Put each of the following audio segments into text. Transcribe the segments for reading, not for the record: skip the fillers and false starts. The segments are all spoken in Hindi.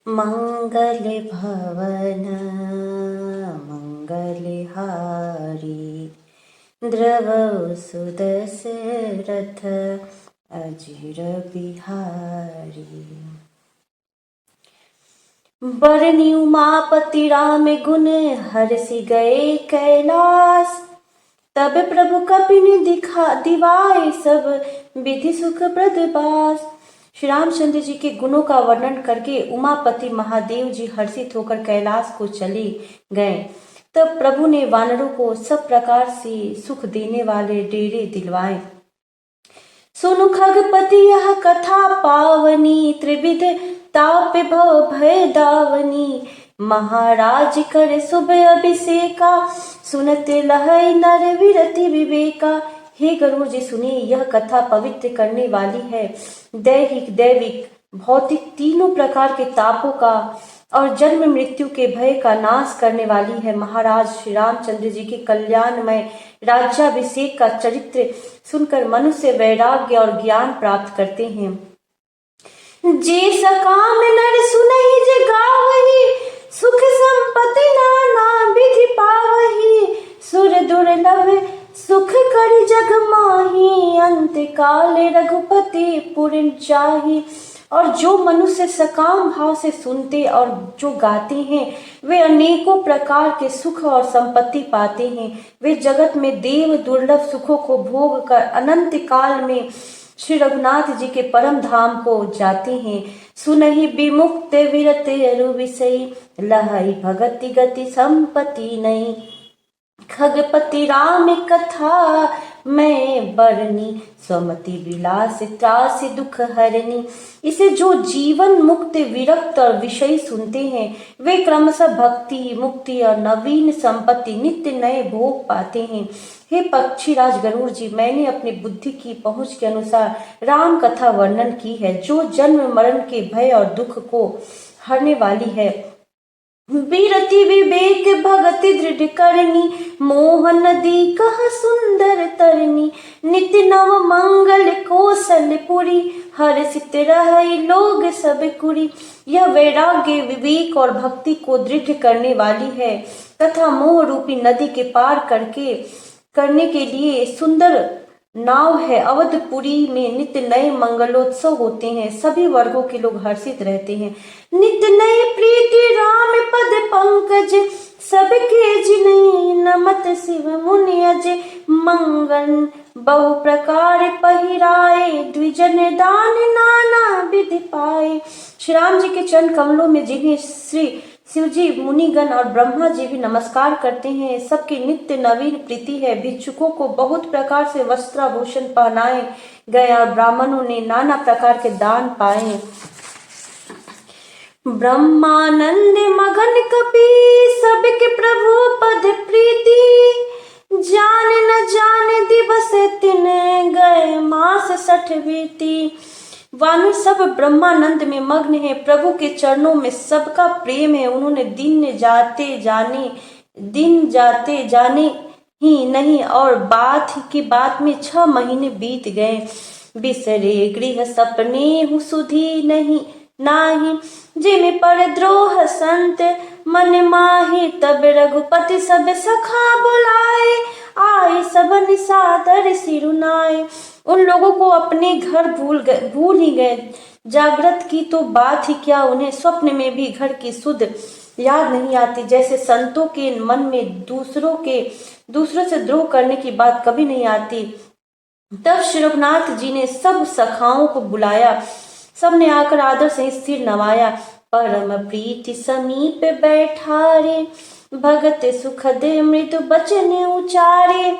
मंगल भवन मंगलहारी द्रवौ सुदशरथ अजिर बिहारी। बरनी उमापति राम गुण हरषि गए कैलास। तब प्रभु कपिन दिवाए सब विधि सुख प्रद बास। श्री रामचंद्र जी के गुणों का वर्णन करके उमापति महादेव जी हर्षित होकर कैलाश को चले गए। तब प्रभु ने वानरों को सब प्रकार से सुख देने वाले डेरे दिलवाए। सुनु खगपति यह कथा पावनी त्रिविध ताप भव भय दावनी। महाराज कर शुभ अभिषेका सुनते लहै नर विरति विवेका। हे गरुड़ जी सुनिए, यह कथा पवित्र करने वाली है। दैहिक दैविक भौतिक तीनों प्रकार के तापों का और जन्म मृत्यु के भय का नाश करने वाली है। महाराज श्री रामचंद्र जी के कल्याणमय राज्याभिषेक का चरित्र सुनकर मनुष्य वैराग्य और ज्ञान प्राप्त करते हैं। जे सकाम नर सुनहि जे गावहि सुख संपत्ति नाना विधि पावहि। सुर दुर्लभ सुख कर जग माही अंत काल रघुपति पुर जाहि। और जो मनुष्य सकाम भाव से सुनते और जो गाते हैं वे अनेकों प्रकार के सुख और संपत्ति पाते हैं। वे जगत में देव दुर्लभ सुखों को भोग कर अनंत काल में श्री रघुनाथ जी के परम धाम को जाते हैं। सुनहि विमुक्त विरत अरु विषयी लहई भगति गति संपत्ति नहीं। खगपति राम कथा मैं बरनी स्वमति विलास त्रास दुख हरनी। इसे जो जीवन मुक्त विरक्त और विषयी सुनते हैं वे क्रमशः भक्ति मुक्ति और नवीन संपत्ति नित्य नए भोग पाते हैं। हे पक्षीराज गरुड़ जी, मैंने अपनी बुद्धि की पहुंच के अनुसार राम कथा वर्णन की है जो जन्म मरण के भय और दुख को हरने वाली है। विरति विवेक भगति दृढ़ करनी मोह नदी कह सुंदर तरनी। नित्य नव मंगल कौशलपुरी हर्षित रहै लोग सब कुरी। यह वैराग्य विवेक और भक्ति को दृढ़ करने वाली है तथा मोह रूपी नदी के पार करने के लिए सुंदर नाव है। अवधपुरी में नित्य नए मंगलोत्सव होते हैं, सभी वर्गों के लोग हर्षित रहते हैं। नित्य नए प्रीति राम पद पंकज सबके जिने नमत शिव मुनि अज। मंगन बहु प्रकार पहिराए द्विजन दान नाना विधि पाए। श्री राम जी के चरण कमलों में जिन्हें श्री शिव जी मुनिगण और ब्रह्मा जी भी नमस्कार करते हैं, सबकी नित्य नवीन प्रीति है। भिक्षुकों को बहुत प्रकार से वस्त्राभूषण पहनाए गए और ब्राह्मणों ने नाना प्रकार के दान पाए। ब्रह्मानंद मगन कपि सबके प्रभु पद प्रीति। जान न जान दिवस दिन गए मास 60 बीती। वानर सब ब्रह्मानंद में मग्न है, प्रभु के चरणों में सबका प्रेम है। उन्होंने दिन जाते जाने ही नहीं और बात में 6 महीने बीत गए। बिसरे गृह सपने सुधी नहीं नाही जिम पर द्रोह संत मन माही। तब रघुपति सब सखा बुलाए आए सब निसादर सिरुनाए। उन लोगों को अपने घर भूल ही गए। जागृत की तो बात ही क्या, उन्हें स्वप्न में भी घर की सुध याद नहीं आती। जैसे संतों के मन में दूसरों से द्रोह करने की बात कभी नहीं आती। तब श्री रघुनाथ जी ने सब सखाओं को बुलाया, सबने आकर आदर से सिर नवाया। परम प्रीति समीप बैठारे भगत सुखद मृदु बचन उचारे।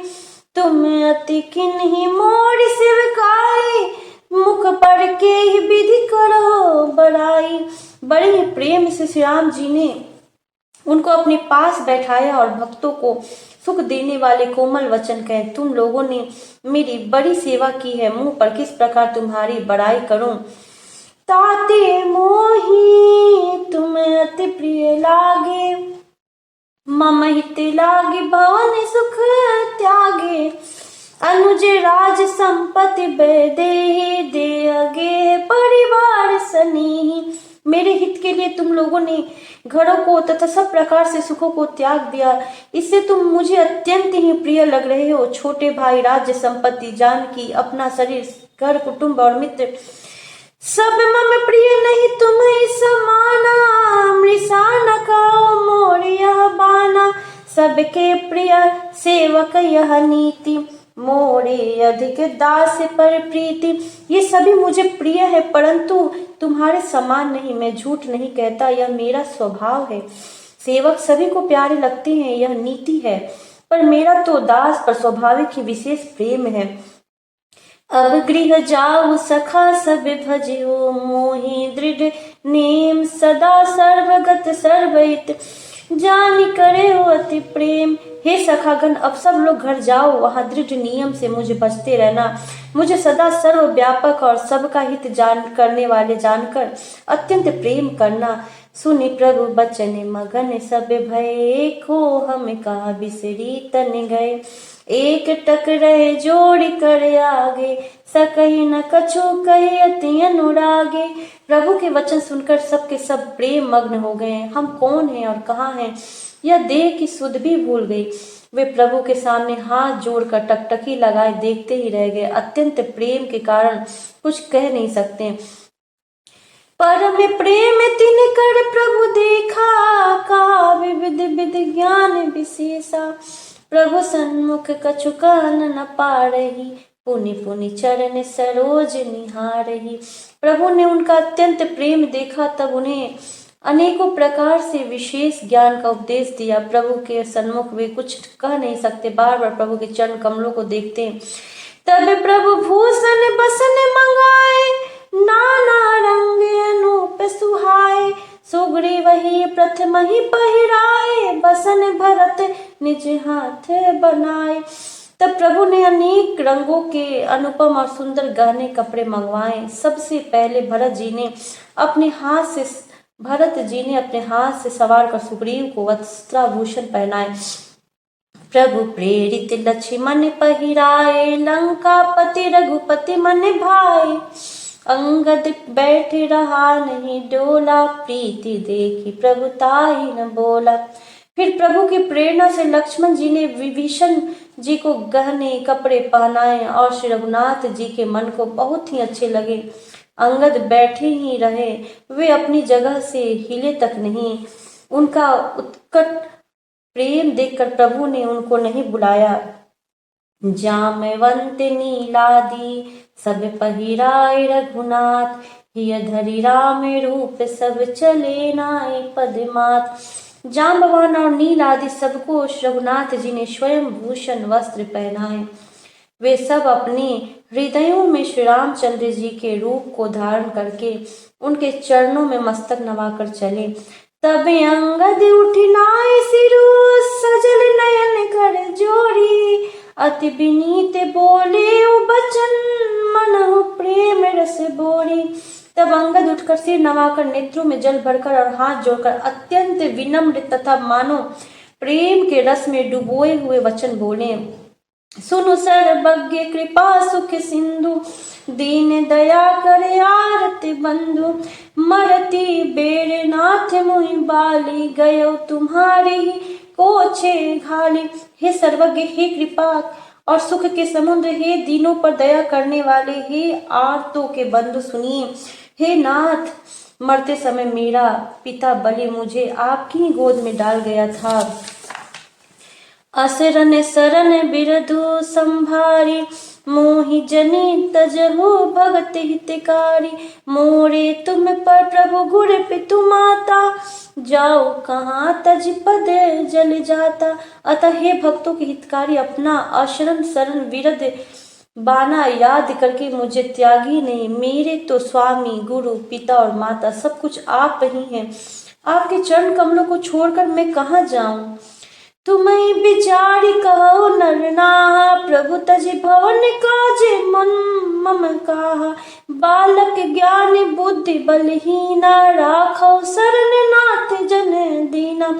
तुम अति किन्हीं मोर सेवकाई मुख पर के ही विधि करो बड़ाई। बड़े ही प्रेम से श्री राम जी ने उनको अपने पास बैठाया और भक्तों को सुख देने वाले कोमल वचन कहे। तुम लोगों ने मेरी बड़ी सेवा की है, मुंह पर किस प्रकार तुम्हारी बड़ाई करूं। ताते मोही तुम अति प्रिय लागे मम हित लागे भवन सुख त्यागे। अनुज राज संपत्ति दे अगे परिवार सनी। मेरे हित के लिए तुम लोगों ने घरों को तथा सब प्रकार से सुखों को त्याग दिया। इससे तुम मुझे अत्यंत ही प्रिय लग रहे हो। छोटे भाई, राज्य, संपत्ति, जानकी, अपना शरीर, घर, कुटुंब और मित्र सब मम प्रिय नहीं तुम्हें समाना। मृषा न खाओ मोर यह बाना, सबके प्रिय सेवक यह नीति, मोरे अधिक दास पर प्रीति। ये सभी मुझे प्रिय है, परंतु तुम्हारे समान नहीं। मैं झूठ नहीं कहता, यह मेरा स्वभाव है। सेवक सभी को प्यारे लगते हैं, यह नीति है, पर मेरा तो दास पर स्वाभाविक ही विशेष प्रेम है। अब गृह जाऊ सखा सब भजियो, मोहि दृढ़ नेम सदा सर्वगत सर्वहित, जानी करे हो अति प्रेम। हे सखागण, अब सब लोग घर जाओ, वहां दृढ़ नियम से मुझे बचते रहना। मुझे सदा सर्वव्यापक और सबका हित जान करने वाले जानकर अत्यंत प्रेम करना। सुनि प्रभु बचन मगन सब भय, को हम कहा बिसरी तन गए। एक टक रहे जोड़ कर आगे, सकही न कछु कहे अति अनुरागे। प्रभु के वचन सुनकर सबके सब प्रेम मग्न हो गए। हम कौन हैं और कहाँ हैं यह देह की सुध भी भूल गई। वे प्रभु के सामने हाथ जोड़कर टकटकी लगाए देखते ही रह गए। अत्यंत प्रेम के कारण कुछ कह नहीं सकते। परम प्रेम तिन कर प्रभु देखा, का विविध विध ज्ञान विशेषा। प्रभु सन्मुख कछु कहन न पारही, पुनि पुनि चरण सरोज निहारही। प्रभु ने उनका अत्यंत प्रेम देखा, तब उन्हें अनेकों प्रकार से विशेष ज्ञान का उपदेश दिया। प्रभु के सन्मुख वे कुछ कह नहीं सकते, बार बार प्रभु के चरण कमलों को देखते। तब प्रभु भूषण बसन मंगाए, नाना रंग अनूप सुहाए। सुग्रीव वही प्रथम ही पहिराए, बसन भरत निज हाथ बनाए। तब प्रभु ने अनेक रंगों के अनुपम और सुंदर गहने कपड़े मंगवाए। सबसे पहले भरत जी ने अपने हाथ से सवार कर सुग्रीव को वस्त्राभूषण पहनाए। प्रभु प्रेरित लक्ष्मण पहिराए, लंकापति रघुपति मन भाए। अंगद बैठ रहा नहीं डोला, प्रीति देखी प्रभु ताहि न बोला। फिर प्रभु की प्रेरणा से लक्ष्मण जी ने विभीषण जी को गहने कपड़े पहनाए और श्री रघुनाथ जी के मन को बहुत ही अच्छे लगे। अंगद बैठे ही रहे, वे अपनी जगह से हिले तक नहीं। उनका उत्कट प्रेम देखकर प्रभु ने उनको नहीं बुलाया। जामवंत नीलादि सब पहिराए रघुनाथ, हिय धरि राम रूप सब चले नाय पदमात। जाम्बवान और नील आदि सबको रघुनाथ जी ने स्वयं भूषण वस्त्र पहनाए। वे सब अपने हृदयों में श्री रामचंद्र जी के रूप को धारण करके उनके चरणों में मस्तक नवाकर चले। तब अंगद उठी नाय सिरु, सजल नयन कर जोड़ी। अति विनीत बोले ओ बचन, मनहु प्रेम रस बोरी। तब अंगद उठकर सिर नवाकर नेत्रों में जल भरकर और हाथ जोड़कर अत्यंत विनम्र तथा मानो प्रेम के रस में डुबोए हुए वचन बोले। सुनु सर्वज्ञ कृपा सुख सिंधु, दीन दया करे आरति बंधु। मरती बेर नाथ मुहि बाली, गयो तुम्हारी कोछे घाली। हे सर्वज्ञ, हे कृपा और सुख के समुद्र, हे दीनों पर दया करने वाले, हे आर्तों के बंधु, सुनिए। हे नाथ, मरते समय मेरा पिता बलि मुझे आपकी ही गोद में डाल गया था। असरन सरन बिरधु संभारी, मोहि जनी तजहु भगत हितकारी। मोरे तुम पर प्रभु गुर पितु माता, जाओ कहाँ तज पद जल जाता। अतः हे भक्तों के हितकारी, अपना अशरण शरण विरध बाना याद करके मुझे त्यागी नहीं। मेरे तो स्वामी, गुरु, पिता और माता सब कुछ आप ही हैं। आपके चरण कमलों को छोड़कर मैं कहाँ जाऊं। तुम्हें बिचारी कहो नर नाहा, प्रभु तजि भवन काजे मन मम काहा। बालक ज्ञानी बुद्धि बलहीना, राखो शरण नाथ जन दीना।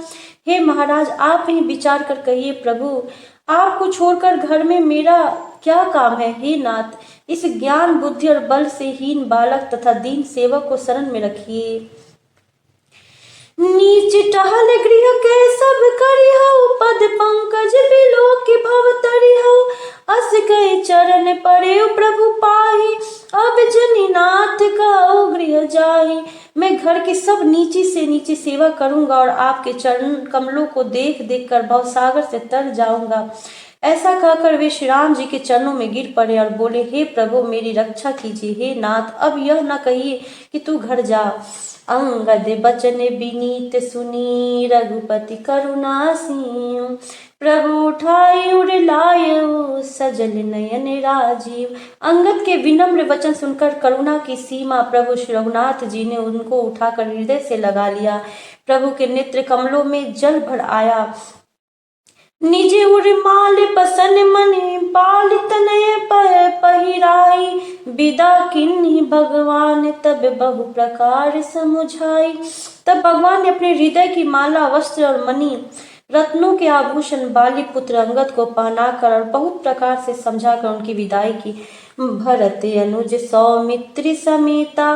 हे महाराज, आप ही विचार कर कहिए प्रभु, आपको छोड़कर घर में मेरा क्या काम है। हे नाथ, इस ज्ञान बुद्धि और बल से हीन बालक तथा दीन सेवक को शरण में रखिए। टहल गृह के सब करिहु, पद पंकज बिलो के भव तरिहु। अस कई चरण पड़े प्रभु पाही, अब जनीनाथ का गृह जाही। मैं घर की सब नीची से नीची सेवा करूंगा और आपके चरण कमलों को देख देख कर भवसागर से तर जाऊंगा। ऐसा कहकर वे श्री राम जी के चरणों में गिर पड़े और बोले, हे प्रभु मेरी रक्षा कीजिए। हे नाथ, अब यह न कहिए कि तू घर जा। अंगद बचन विनीत सुनी, रघुपति करुणा सिंह। प्रभु उठाई उर लायऊ, सजल नयन राजीव। अंगद के विनम्र वचन सुनकर करुणा की सीमा प्रभु श्री रघुनाथ जी ने उनको उठाकर हृदय से लगा लिया। प्रभु के नेत्र कमलों में जल भर आया। निजे उर्माल बसन मनि, बाल तनय पहिराई। विदा किन्हीं भगवान, तब बहु प्रकार समुझाई। तब भगवान ने अपने हृदय की माला, वस्त्र और मणि रत्नों के आभूषण बाली पुत्र अंगद को पहनाकर और बहुत प्रकार से समझाकर उनकी विदाई की। भरत अनुज सौमित्री समेता,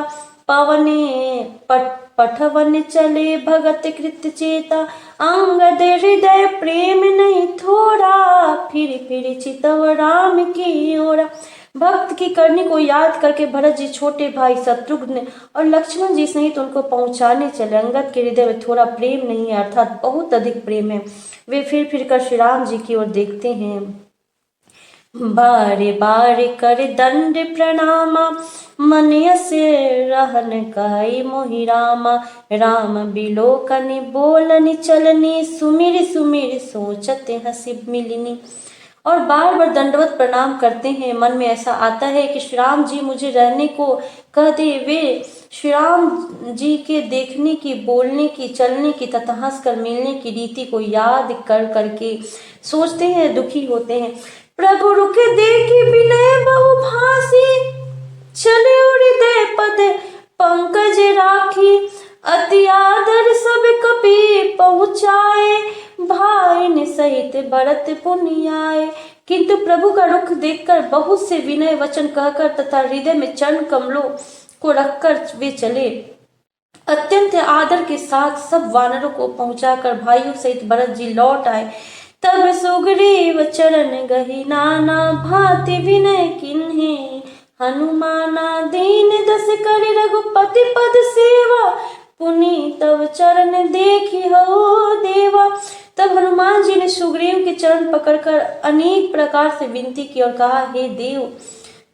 पवने पठवन चले भगत कृत चेता। अंगद हृदय प्रेम नहीं थोड़ा, फिर चितव राम की ओरा। भक्त की करनी को याद करके भरत जी छोटे भाई शत्रुघ्न और लक्ष्मण जी सहित उनको पहुंचाने चले। अंगद के हृदय में थोड़ा प्रेम नहीं है, अर्थात बहुत अधिक प्रेम है। वे फिर कर श्री राम जी की ओर देखते हैं। बारे बारे कर दंड प्रणामा, मन से रहन काई मोहि रामा। राम बिलोकनि बोलनि चलनी, सुमिर सुमिर सोचते हंसी मिलनी। और बार बार दंडवत प्रणाम करते हैं। मन में ऐसा आता है कि श्री राम जी मुझे रहने को कह दे। वे श्री राम जी के देखने की, बोलने की, चलने की तथा हंस कर मिलने की रीति को याद कर करके सोचते हैं, दुखी होते हैं। प्रभु रुके देखी विनय बहु भासी, चले हृदय पद पंकज राखी। अति आदर सब कपि पहुँचाए, भाई ने सहित भरत पुनि आए। किंतु प्रभु का रुख देखकर बहुत से विनय वचन कहकर तथा हृदय में चरण कमलों को रखकर वे चले। अत्यंत आदर के साथ सब वानरों को पहुंचाकर भाइयों सहित भरत जी लौट आए। तब सुग्रीव चरण गहि नाना, भांति विनय किन्हीं हनुमाना। दीन दस कर रघुपति पद सेवा, पुनि तब चरण देखी हो देवा। तब हनुमान जी ने सुग्रीव के चरण पकड़कर अनेक प्रकार से विनती की और कहा, हे देव,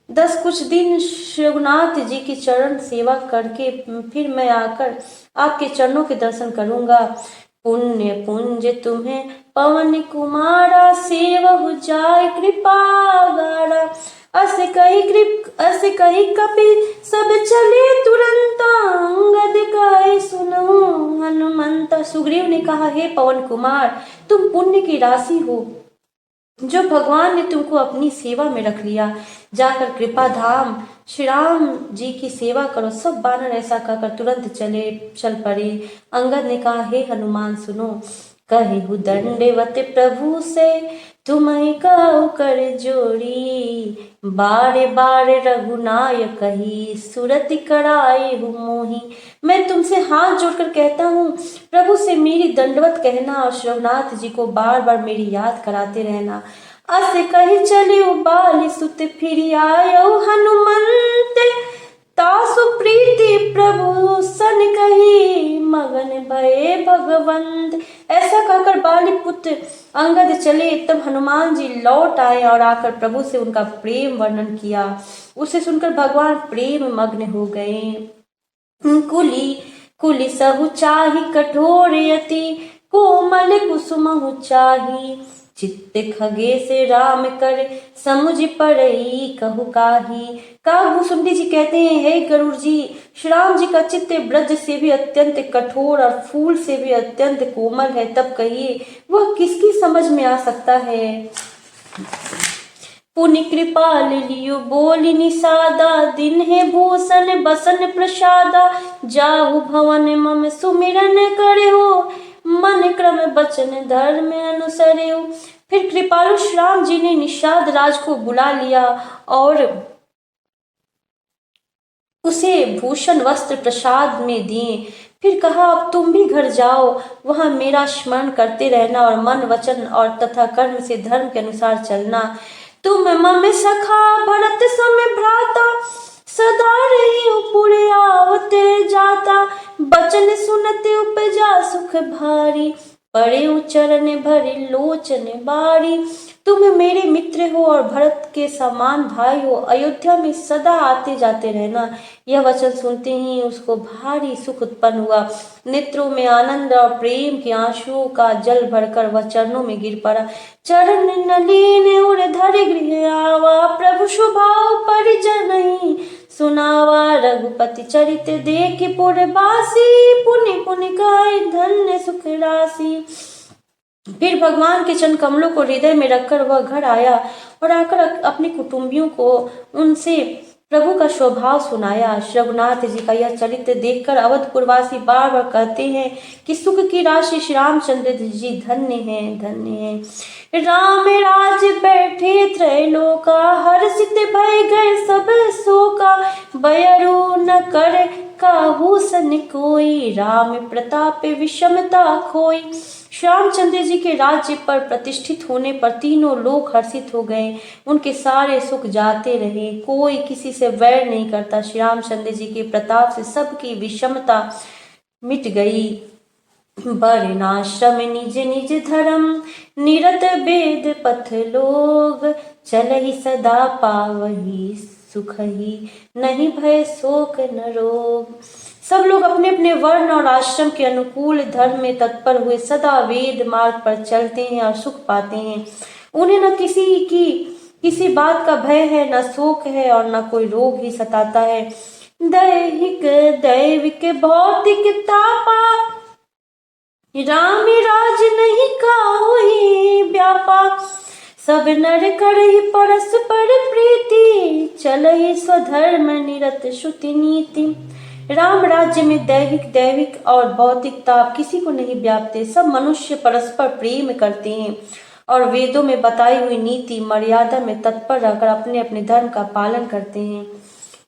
10 कुछ दिन रघुनाथ जी की चरण सेवा करके फिर मैं आकर आपके चरणों के दर्शन करूंगा। पुण्य पुंज तुम्हें पवन कुमारा, सेवहु जाय कृपा गारा। अस कही कपि सब चले तुरंत, अंगद कहे सुनहु हनुमंता। सुग्रीव ने कहा, हे पवन कुमार, तुम पुण्य की राशि हो जो भगवान ने तुमको अपनी सेवा में रख लिया। जाकर कृपा धाम श्री राम जी की सेवा करो। सब वानर ऐसा कहकर तुरंत चल पड़े। अंगद ने कहा, हे हनुमान सुनो। कहिहु दंडवत प्रभु से, तुम्हें कहु कर जोड़ी। बारे बारे रघुनायक कही, सुरति कराए हूँ मोही। मैं तुमसे हाथ जोड़कर कहता हूँ, प्रभु से मेरी दंडवत कहना और रघुनाथ जी को बार बार मेरी याद कराते रहना। अस कही चले बाली सुत, फिर आयो हनुमंत। तासु प्रीति प्रभु सन कही, मगन भये भगवंत। ऐसा कहकर बाली पुत्र अंगद चले। तब हनुमान जी लौट आए और आकर प्रभु से उनका प्रेम वर्णन किया। उसे सुनकर भगवान प्रेम मग्न हो गए। कुली सहु चाहि कठोर यति, कोमल कुसुमहु चाही। चित्त खगे से राम कर, समुझ पड़ई कहु काही। कागभूषुंडी जी कहते हैं, हे गरुड़ जी, श्री राम जी का चित्त ब्रज से भी अत्यंत कठोर और फूल से भी अत्यंत कोमल है। तब कहिए वह किसकी समझ में आ सकता है। पुनि कृपाल लियो बोली निषादा, दिन है भूषण बसन प्रसादा। जाहु भवन मम सुमिरन करे हो, मन क्रम बचन धर्म अनुसरे। फिर कृपालु श्री राम जी ने निषाद राज को बुला लिया और उसे भूषण वस्त्र प्रसाद में दिए। फिर कहा, अब तुम भी घर जाओ, वहां मेरा स्मरण करते रहना और मन वचन और तथा कर्म से धर्म के अनुसार चलना। तुम मम सखा भरत सम भ्राता, सदा रही पुरे आवते जाता। बचन सुनते उपजा सुख भारी, पड़े उचरण भरी लोचन बारी। तुम मेरे मित्र हो और भरत के समान भाई हो, अयोध्या में सदा आते जाते रहना। यह वचन सुनते ही उसको भारी सुख उत्पन्न हुआ। नेत्रों में आनंद और प्रेम के आंसुओं का जल भरकर वह चरणों में गिर पड़ा। चरण नलीन उर धरि गृह आवा, प्रभु शुभाव परिजन सुनावा। रघुपति चरित देख पुरबासी, पुनि पुनि गाय धन्य सुख राशि। फिर भगवान के चरण कमलों को हृदय में रखकर वह घर आया और आकर अपने कुटुंबियों को उनसे प्रभु का स्वभाव सुनाया। रघुनाथ जी का यह चरित्र देखकर अवधपुरवासी बार बार कहते हैं कि सुख की राशि श्री रामचंद्र जी धन्य हैं, धन्य हैं। राम राज बैठे त्रैलोका, हर्षित भय गए सब शोका। बयरु न कर काहू सन कोई, राम प्रताप विषमता खोई। श्यामचंद्र जी के राज्य पर प्रतिष्ठित होने पर तीनों लोग हर्षित हो गए, उनके सारे सुख जाते रहे, कोई किसी से वैर नहीं करता। श्री रामचंद्र जी के प्रताप से सबकी विषमता मिट गई। वर्णाश्रम निज निज धर्म, निरत वेद पथ लोग। चलहि सदा पावहि सुख ही, नहीं भय शोक न रोग। सब लोग अपने अपने वर्ण और आश्रम के अनुकूल धर्म में तत्पर हुए सदा वेद मार्ग पर चलते हैं और सुख पाते हैं। उन्हें न किसी बात का भय है, न शोक है और न कोई रोग ही सताता है। दैहिक दैविक भौतिक तापा, राम राज नहीं काहुहि व्यापा। सब नर करहि परस्पर प्रीति, चलहि स्वधर्म निरत श्रुति नीति। राम राज्य में दैविक और भौतिक ताप किसी को नहीं व्यापते। सब मनुष्य परस्पर प्रेम करते हैं और वेदों में बताई हुई नीति मर्यादा में तत्पर रहकर अपने अपने धर्म का पालन करते हैं।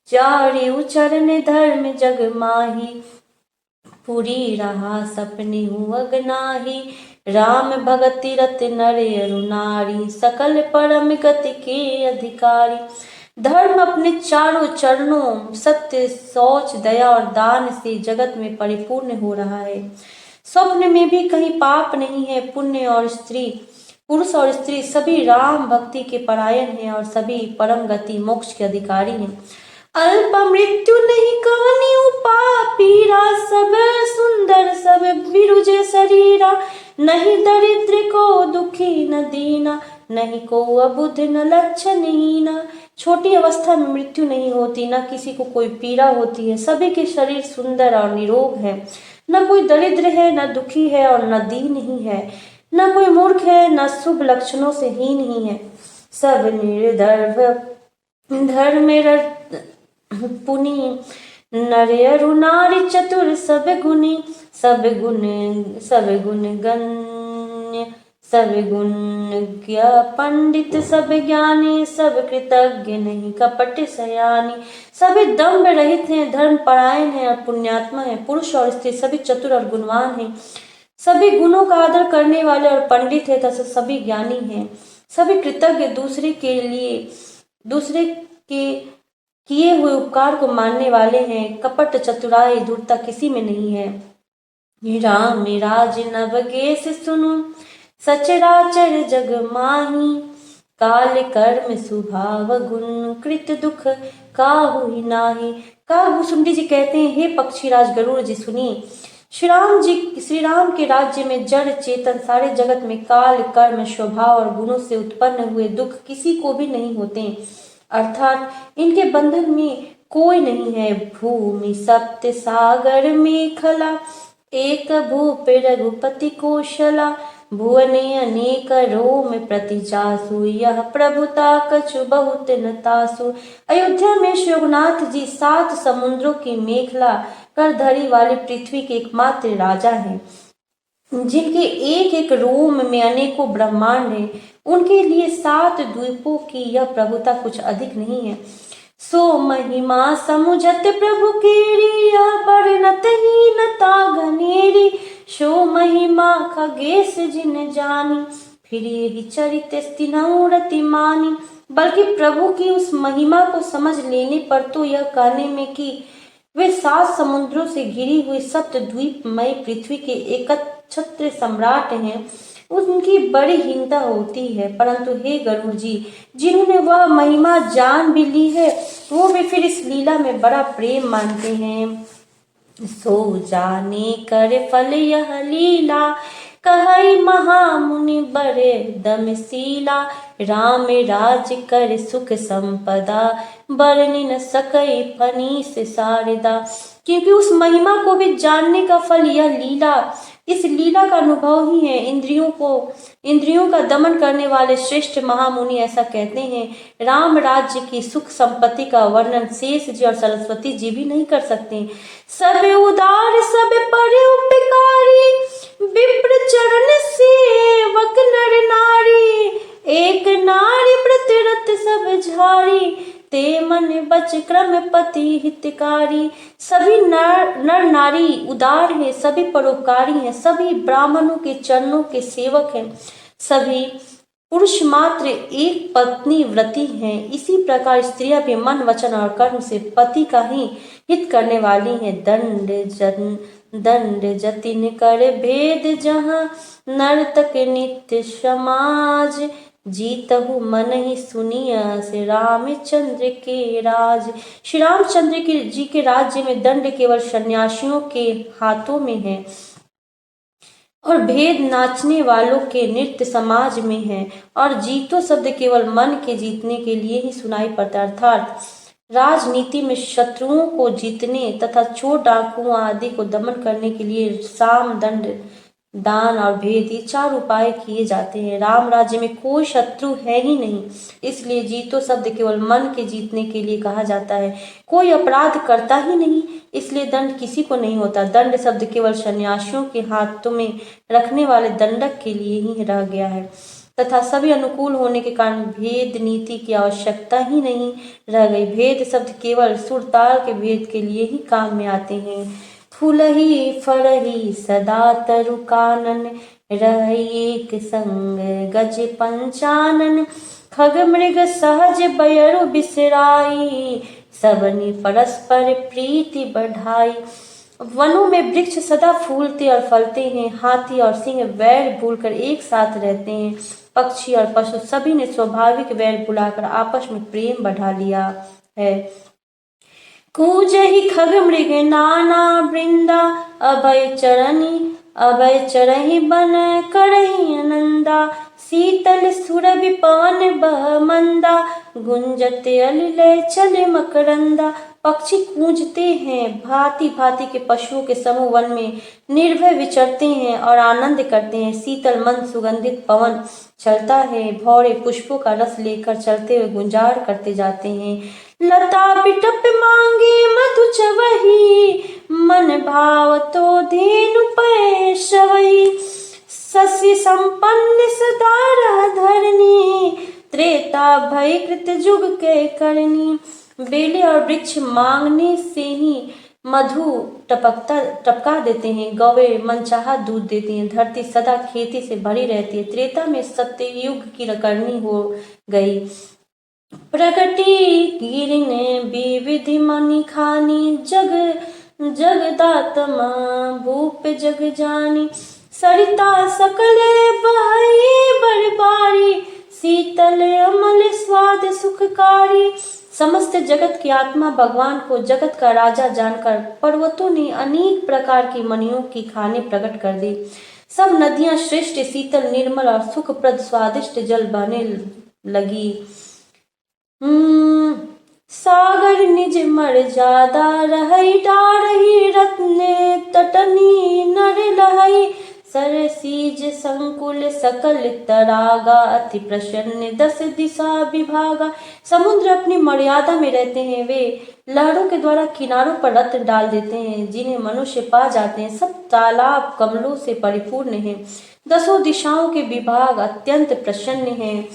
चारिउ चरण धर्म जग माही, पूरी रहा सपने अगनाही। राम भगति रत नर अरु नारी, सकल परम गति के अधिकारी। धर्म अपने चारों चरणों सत्य, शौच, दया और दान से जगत में परिपूर्ण हो रहा है। स्वप्न में भी कहीं पाप नहीं है। पुरुष और स्त्री सभी राम भक्ति के परायण हैं और सभी परम गति मोक्ष के अधिकारी हैं। अल्प मृत्यु नहीं कवनी पापीरा, सब सुंदर सब विरुजे शरीरा। नहीं दरिद्र को दुखी न दीना, नहीं को अबुध न लक्षणहीना। छोटी अवस्था में मृत्यु नहीं होती, न किसी को कोई पीड़ा होती है। सभी के शरीर सुंदर और निरोग है। न कोई दरिद्र है, न दुखी है और न दीन ही है। न कोई मूर्ख है, न शुभ लक्षणों से हीन ही है। सब निर्धर्म धर्म पुनि, नर अरु नारी चतुर सब गुणी। सब गुण गण्य, सब गुण पंडित सब ज्ञानी। सब कृतज्ञ नहीं कपट सयानी। सभी दम्भ रहित हैं, धर्म परायण है और पुण्यात्मा है। पुरुष और स्त्री सभी चतुर और गुणवान हैं। सभी गुणों का आदर करने वाले और पंडित है तथा सभी ज्ञानी हैं। सभी कृतज्ञ, दूसरे के किए हुए उपकार को मानने वाले हैं। कपट, चतुराई, धूर्तता किसी में नहीं है। राम राज नवगेश सुनु, सचराचर जग माही। काल कर्म स्वभाव गुण, कृत दुख काहू ही नाही। काहू सुंडी जी कहते हैं, हे पक्षीराज गरुड़ जी सुनिए। श्री राम के राज्य में जड़ चेतन सारे जगत में काल कर्म स्वभाव और गुणों से उत्पन्न हुए दुख किसी को भी नहीं होते, अर्थात इनके बंधन में कोई नहीं है। भूमि सप्त सागर मेखला, एक भूप रघुपति कौशला। भुवने अनेक रोम प्रति जासु, यह प्रभुता कछु बहुत न तासु। अयोध्या में श्री रघुनाथ जी 7 समुद्रों की मेखला कर धरी वाले पृथ्वी के एकमात्र राजा हैं, जिनके एक एक रोम में अनेकों ब्रह्मांड हैं। उनके लिए 7 द्वीपों की यह प्रभुता कुछ अधिक नहीं है। सो महिमा समुझत प्रभु केरी, यह वर्णत ही नता घनेरी। सो महिमा खगेश जिन जानी, फिर यही चरित स्तिनौ रति मानी। बल्कि प्रभु की उस महिमा को समझ लेने पर तो यह कहने में कि वे 7 समुद्रों से घिरी हुई सप्त द्वीपमय पृथ्वी के एकछत्र सम्राट हैं, उनकी बड़ी हीनता होती है। परंतु हे गरुड़ जी, जिन्होंने वह महिमा जान भी ली है, वो भी फिर इस लीला में बड़ा प्रेम मानते हैं। सो जाने कर फल यह लीला, कहई महामुनि बड़े दमशीला। राम राज कर सुख संपदा, बरनि न सकई फनीस शारदा। क्योंकि उस महिमा को भी जानने का फल यह लीला, इस लीला का अनुभव ही है। इंद्रियों का दमन करने वाले श्रेष्ठ महामुनि ऐसा कहते हैं। राम राज्य की सुख संपत्ति का वर्णन शेष जी और सरस्वती जी भी नहीं कर सकते। सब उदार सब पर उपकारी, विप्र चरण सेवक नर नारी। एक नारी व्रत सब झारी, ते मन बच क्रम पति हितकारी। सभी नर नारी उदार हैं, सभी परोपकारी हैं, सभी ब्राह्मणों के चरणों के सेवक हैं, सभी पुरुष मात्र एक पत्नी व्रती हैं। इसी प्रकार स्त्रियां भी मन वचन और कर्म से पति का ही हित करने वाली हैं। दंड जतिन कर भेद, जहाँ नर्तक नित्य समाज। जीतहु मन ही सुनिया से रामचंद्र के राज। श्री रामचंद्र जी के राज्य में दंड केवल सन्यासियों के हाथों में है और भेद नाचने वालों के नृत्य समाज में है। और जीतो शब्द केवल मन के जीतने के लिए ही सुनाई पड़ता है। अर्थात राजनीति में शत्रुओं को जीतने तथा चोर डाकुओं आदि को दमन करने के लिए साम, दंड, दान और भेद, ये 4 उपाय किए जाते हैं। राम राज्य में कोई शत्रु है ही नहीं, इसलिए जीतो शब्द केवल मन के जीतने के लिए कहा जाता है। कोई अपराध करता ही नहीं, इसलिए दंड किसी को नहीं होता। दंड शब्द केवल सन्यासियों के हाथों में रखने वाले दंडक के लिए ही रह गया है तथा सभी अनुकूल होने के कारण भेद नीति की आवश्यकता ही नहीं रह गई। भेद शब्द केवल सुरताल के भेद के लिए ही काम में आते हैं। फूलही फरही सदा तरु कानन, रही एक संग गज पंचानन। खग मृग सहज बयरु बिसराई, सबनी परस्पर प्रीति बढ़ाई। वनों में वृक्ष सदा फूलते और फलते हैं। हाथी और सिंह वैर भूलकर एक साथ रहते हैं। पक्षी और पशु सभी ने स्वाभाविक वैर भुलाकर आपस में प्रेम बढ़ा लिया है। कूजहि खग मृग नाना वृंदा, अभय चरहि बन करहि आनंदा। शीतल सुरभि पवन बह मंदा, गुंजत अलिलय चले मकरंदा। पक्षी कूंजते हैं, भांति भांति के पशुओं के समूह वन में निर्भय विचरते हैं और आनंद करते हैं। शीतल मंद सुगंधित पवन चलता है, भौरे पुष्पों का रस लेकर चलते हुए गुंजार करते जाते हैं। लता बिटप मांगे मधु चवही, मन भाव तो धेनु पै शवई। शशि संपन्न सदा रह धरनी, त्रेता भय कृत जुग के करनी। बेले और वृक्ष मांगने से ही मधु टपका देते हैं। गौवे मनचाहा दूध देती हैं। धरती सदा खेती से भरी रहती है। त्रेता में सत्ययुग की करनी हो गई। प्रगति गिरने विविधि मनि खानी, जगदात्मा भूप जग जानी। सरिता सकल बहई बरबारी, शीतल अमल स्वाद सुखकारी। समस्त जगत की आत्मा भगवान को जगत का राजा जानकर पर्वतों ने अनेक प्रकार की मणियों की खाने प्रकट कर दी। सब नदियां श्रेष्ठ, शीतल, निर्मल और सुखप्रद स्वादिष्ट जल बहने लगी। सागर निज मर्यादा रहई, डारही रत्ने तटनी नर लहई। सरसीज संकुल सकल तरागा, अति प्रसन्न 10 दिशा विभागा। समुद्र अपनी मर्यादा में रहते हैं। वे लहरों के द्वारा किनारों पर रत्न डाल देते हैं, जिन्हें मनुष्य पा जाते हैं। सब तालाब कमलों से परिपूर्ण हैं। 10 दिशाओं के विभाग अत्यंत प्रसन्न हैं।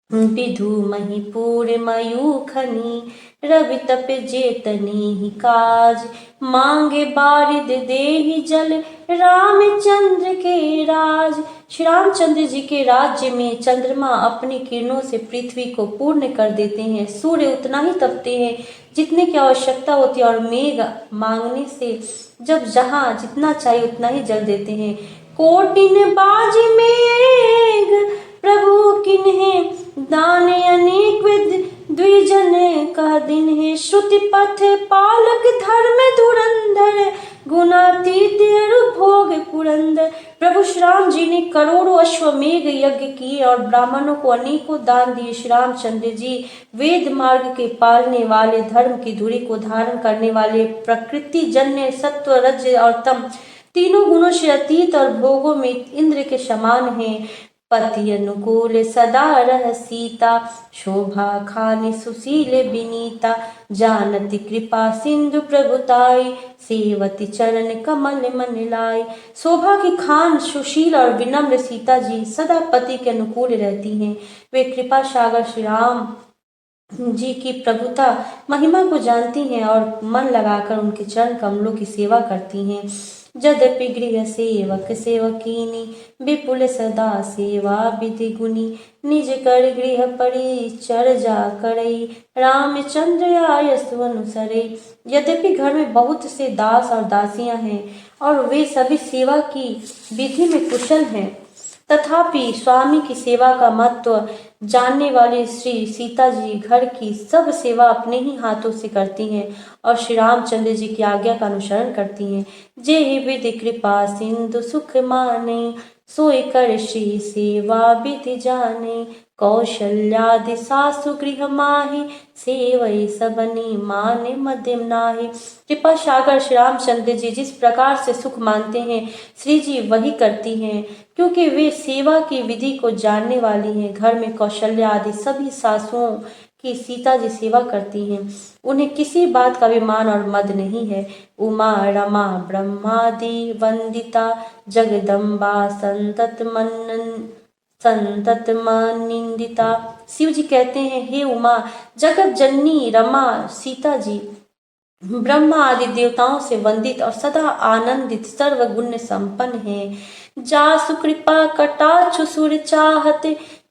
विधु महिपुर मयूखनी रवि तप जेतनी ही काज। मांगे बारिद देहि जल रामचंद्र के राज। श्री रामचंद्र जी के राज्य में चंद्रमा अपनी किरणों से पृथ्वी को पूर्ण कर देते हैं। सूर्य उतना ही तपते हैं जितने की आवश्यकता होती है और मेघ मांगने से जब जहाँ जितना चाहिए उतना ही जल देते हैं। कोटिन बाज मेघ प्रभु किन्हे दाने अनेक विद द्विजन का दिन है। श्रुति पथ पालक धर्म धुरंधर गुणातीत भोग पुरंदर। प्रभु श्री राम जी ने करोड़ों अश्वमेघ यज्ञ किए और ब्राह्मणों को अनेकों दान दिए। श्री रामचंद्र जी वेद मार्ग के पालने वाले, धर्म की धुरी को धारण करने वाले, प्रकृति जन्य सत्व रज और तम तीनों गुणों से अतीत और भोगों में इंद्र के समान हैं। पति अनुकूल सदा रह सीता शोभा खानी सुशील विनीता। जानती कृपा सिंधु प्रभुताई सेवती चरण कमल मन लाई। शोभा की खान सुशील और विनम्र सीता जी सदा पति के अनुकूल रहती हैं। वे कृपा सागर श्री राम जी की प्रभुता महिमा को जानती हैं और मन लगाकर उनके चरण कमलों की सेवा करती हैं। यद्यपि गृह सेवक सेवकीनी विपुल सदा सेवा विधि गुनी। निज कर गृह परिचर्या करई रामचंद्र आयसु अनुसरई। यद्यपि घर में बहुत से दास और दासियां हैं और वे सभी सेवा की विधि में कुशल हैं, तथापि स्वामी की सेवा का महत्व जानने वाली श्री सीता जी घर की सब सेवा अपने ही हाथों से करती हैं और श्री रामचंद्र जी की आज्ञा का अनुसरण करती हैं। जे ही विधि कृपा सिंधु सुख माने सोई कर श्री सेवा विधि जाने। कौशल्यादि सासु गृह माहि सेवई सबनी माने मध्यम नाही। कृपा सागर श्री रामचंद्र जी जिस प्रकार से सुख मानते हैं श्री जी वही करती हैं, क्योंकि वे सेवा की विधि को जानने वाली हैं। घर में कौशल्या आदि सभी सासुओं की सीता जी सेवा करती हैं। उन्हें किसी बात का अभिमान और मद नहीं है। उमा रमा ब्रह्मादि वंदिता जगदम्बा संतत निंदिता। शिव जी कहते हैं, हे उमा, जगत जननी रमा सीता जी ब्रह्मा आदि देवताओं से वंदित और सदा आनंदित सर्वगुण संपन्न है। जासु कृपा कटाक्षु सुर चाहत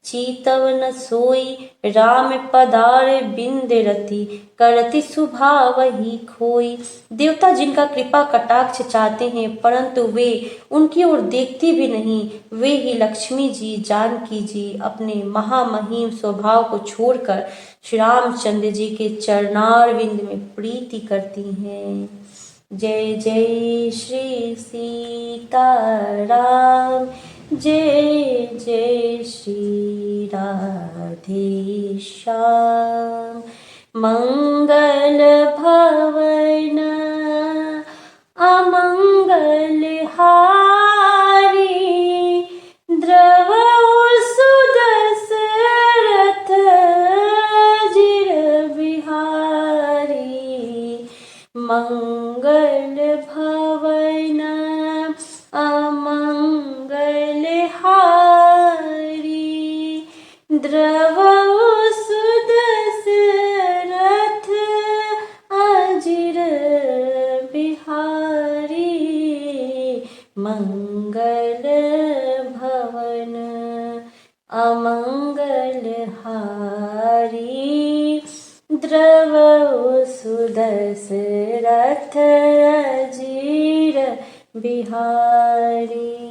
चीतव न सोई। राम पदारे बिंद रति करति सुभाव ही खोई। देवता जिनका कृपा कटाक्ष चाहते हैं परंतु वे उनकी ओर देखती भी नहीं, वे ही लक्ष्मी जी जानकी जी अपने महामहिम स्वभाव को छोड़कर श्री रामचंद्र जी के चरणारविंद में प्रीति करती हैं। जय जय श्री सीताराम, जय जय श्री राधे श्याम। मंगल भवन अमंगल हारी द्रवहु सुदशरथ जिर बिहारी। मंगल भवन अमंगल हारी द्रवहु सुदशरथ अजिर बिहारी। मंगल भवन अमंगल हारी द्रवहु सुदशरथ अजिर बिहारी।